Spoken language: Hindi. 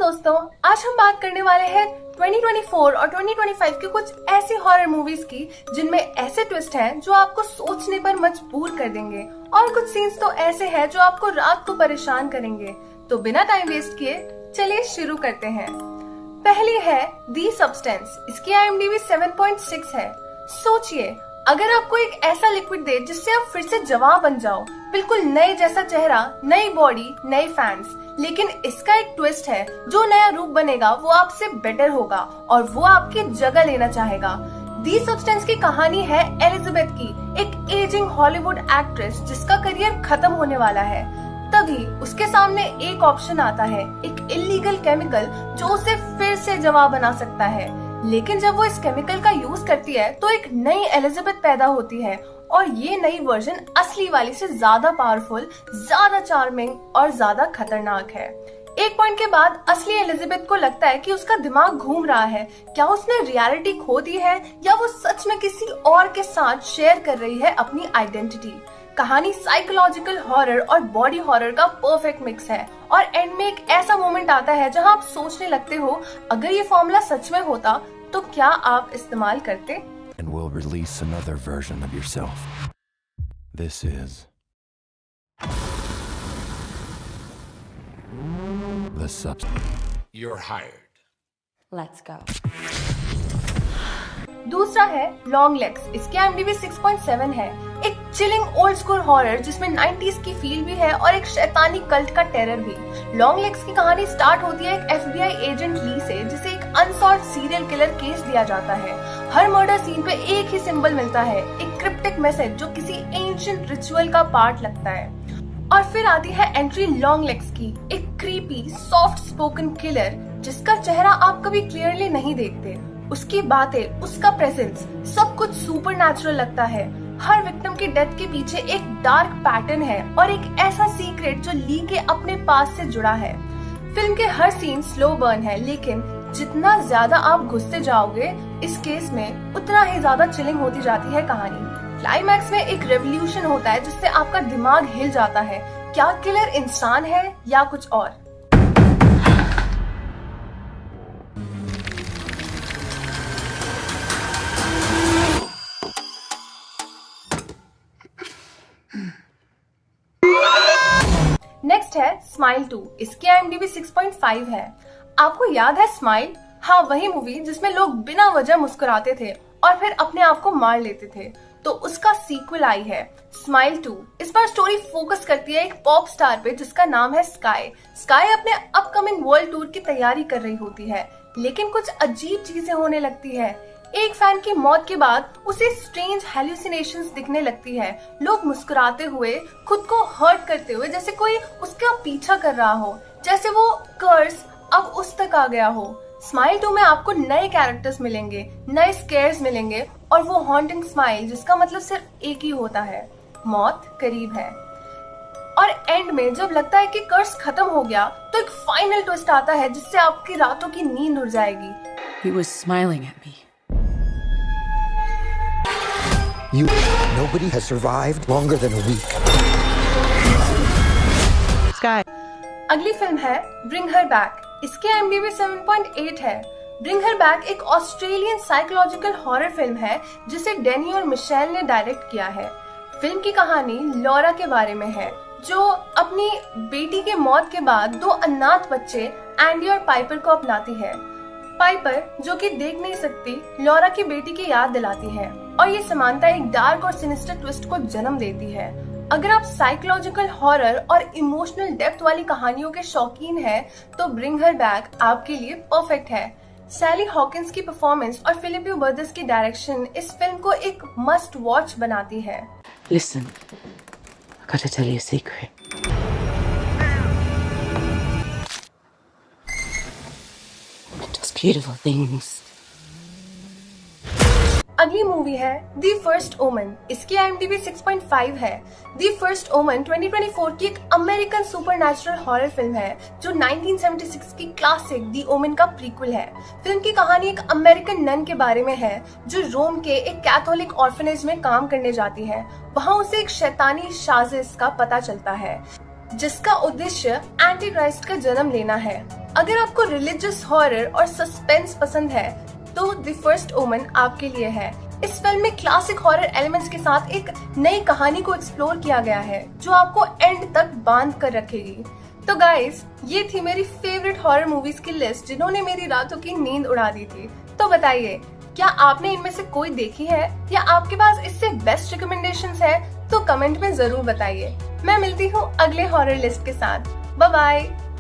दोस्तों, आज हम बात करने वाले हैं 2024 और 2025 की कुछ ऐसी हॉरर मूवीज की जिनमें ऐसे ट्विस्ट हैं जो आपको सोचने पर मजबूर कर देंगे और कुछ सीन्स तो ऐसे हैं जो आपको रात को परेशान करेंगे। तो बिना टाइम वेस्ट किए चलिए शुरू करते हैं। पहली है दी सब्सटेंस। इसकी IMDb 7.6 है। सोचिए, अगर आपको एक ऐसा लिक्विड दे जिससे आप फिर से जवान बन जाओ, बिल्कुल नए जैसा चेहरा, नई बॉडी, नए फैंस, लेकिन इसका एक ट्विस्ट है, जो नया रूप बनेगा वो आपसे बेटर होगा और वो आपकी जगह लेना चाहेगा। दी सब्सटेंस की कहानी है एलिजाबेथ की, एक एजिंग हॉलीवुड एक्ट्रेस जिसका करियर खत्म होने वाला है। तभी उसके सामने एक ऑप्शन आता है, एक इलीगल केमिकल जो उसे फिर से जवान बना सकता है। लेकिन जब वो इस केमिकल का यूज करती है तो एक नई एलिजाबेथ पैदा होती है और ये नई वर्जन असली वाली से ज्यादा पावरफुल, ज्यादा चार्मिंग और ज्यादा खतरनाक है। एक पॉइंट के बाद असली एलिजाबेथ को लगता है कि उसका दिमाग घूम रहा है। क्या उसने रियलिटी खो दी है या वो सच में किसी और के साथ शेयर कर रही है अपनी आइडेंटिटी। कहानी साइकोलॉजिकल हॉरर और बॉडी हॉरर का परफेक्ट मिक्स है और एंड में एक ऐसा मोमेंट आता है जहां आप सोचने लगते हो, अगर ये फॉर्मूला सच में होता तो क्या आप इस्तेमाल करते। And will release another version of yourself. This is the substance. You're hired. Let's go. दूसरा है लॉन्ग लेग्स। इसकी IMDb 6.7 है। एक चिलिंग ओल्ड स्कूल हॉरर जिसमें 90s की फील भी है और एक शैतानी कल्ट का टेरर भी। लॉन्ग लेग्स की कहानी स्टार्ट होती है एक FBI एजेंट ली से, जिसे एक अनसॉल्व्ड सीरियल किलर केस दिया जाता है। हर मर्डर सीन पे एक ही सिंबल मिलता है, एक क्रिप्टिक मैसेज जो किसी एंशिएंट रिचुअल का पार्ट लगता है। और फिर आती है एंट्री लॉन्ग लेग्स की, एक क्रीपी सॉफ्ट स्पोकन किलर जिसका चेहरा आप कभी क्लियरली नहीं देखते। उसकी बातें, उसका प्रेजेंस, सब कुछ सुपरनैचुरल लगता है। हर विक्टिम की डेथ के पीछे एक डार्क पैटर्न है और एक ऐसा सीक्रेट जो ली के अपने पास से जुड़ा है। फिल्म के हर सीन स्लो बर्न है, लेकिन जितना ज्यादा आप घुसते जाओगे इस केस में, उतना ही ज्यादा चिलिंग होती जाती है कहानी। क्लाइमैक्स में एक रेवोल्यूशन होता है जिससे आपका दिमाग हिल जाता है। क्या किलर इंसान है या कुछ और। नेक्स्ट है स्माइल 2। इसकी IMDb 6.5 है। आपको याद है स्माइल? हाँ, वही मूवी जिसमें लोग बिना वजह मुस्कुराते थे और फिर अपने आप को मार लेते थे। तो उसका सीक्वल आई है स्माइल 2। इस बार स्टोरी फोकस करती है एक पॉप स्टार पे जिसका नाम है स्काई। स्काई अपने अपकमिंग वर्ल्ड टूर की तैयारी कर रही होती है, लेकिन कुछ अजीब चीजें होने लगती है। एक फैन की मौत के बाद उसे स्ट्रेंज हेल्यूसिनेशंस दिखने लगती है। लोग मुस्कुराते हुए, खुद को हर्ट करते हुए, जैसे कोई उसका पीछा कर रहा हो, जैसे वो कर्स अब उस तक आ गया हो। स्माइल 2 में आपको नए कैरेक्टर्स मिलेंगे, नए स्केयर्स मिलेंगे और वो हॉन्टिंग स्माइल जिसका मतलब सिर्फ एक ही होता है, मौत करीब है। और एंड में जब लगता है कि कर्स खत्म हो गया तो एक फाइनल ट्विस्ट आता है जिससे आपकी रातों की नींद उड़ जाएगी। He was smiling at me. Nobody has survived longer than a week. Sky. अगली फिल्म है ब्रिंग हर बैक। इसके IMDb 7.8 है। ब्रिंग हर बैक एक ऑस्ट्रेलियन साइकोलॉजिकल हॉरर फिल्म है जिसे डेनी और मिशेल ने डायरेक्ट किया है। फिल्म की कहानी लॉरा के बारे में है, जो अपनी बेटी के मौत के बाद दो अनाथ बच्चे एंडी और पाइपर को अपनाती है। पाइपर, जो कि देख नहीं सकती, लॉरा की बेटी की याद दिलाती है और ये समानता एक डार्क और सिनिस्टर ट्विस्ट को जन्म देती है। अगर आप साइकोलॉजिकल हॉरर और इमोशनल डेप्थ वाली कहानियों के शौकीन हैं, तो ब्रिंग हर बैक आपके लिए परफेक्ट है। सैली हॉकिंस की परफॉर्मेंस और फिलिप बर्दस की डायरेक्शन इस फिल्म को एक मस्ट वॉच बनाती है। Listen, I gotta tell you a secret. It does beautiful things. अगली मूवी है दी फर्स्ट ओमन। इसकी IMDb 6.5 है। दी फर्स्ट ओमन 2024 की एक अमेरिकन सुपरनैचुरल हॉरर फिल्म है जो 1976 की क्लासिक दी ओमन का प्रीक्वल है। फिल्म की कहानी एक अमेरिकन नन के बारे में है जो रोम के एक कैथोलिक ऑर्फनेज में काम करने जाती है। वहाँ उसे एक शैतानी साजिश का पता चलता है। जिसका उद्देश्य एंटी क्राइस्ट का जन्म लेना है। अगर आपको रिलीजियस हॉरर और सस्पेंस पसंद है तो द फर्स्ट ओमन आपके लिए है। इस फिल्म में क्लासिक हॉरर एलिमेंट्स के साथ एक नई कहानी को एक्सप्लोर किया गया है जो आपको एंड तक बांध कर रखेगी। तो गाइस, ये थी मेरी फेवरेट हॉरर मूवीज की लिस्ट जिन्होंने मेरी रातों की नींद उड़ा दी थी। तो बताइए, क्या आपने इनमें से कोई देखी है या आपके पास इससे बेस्ट रिकमेंडेशंस है? तो कमेंट में जरूर बताइए। मैं मिलती हूँ अगले हॉरर लिस्ट के साथ। Bye bye.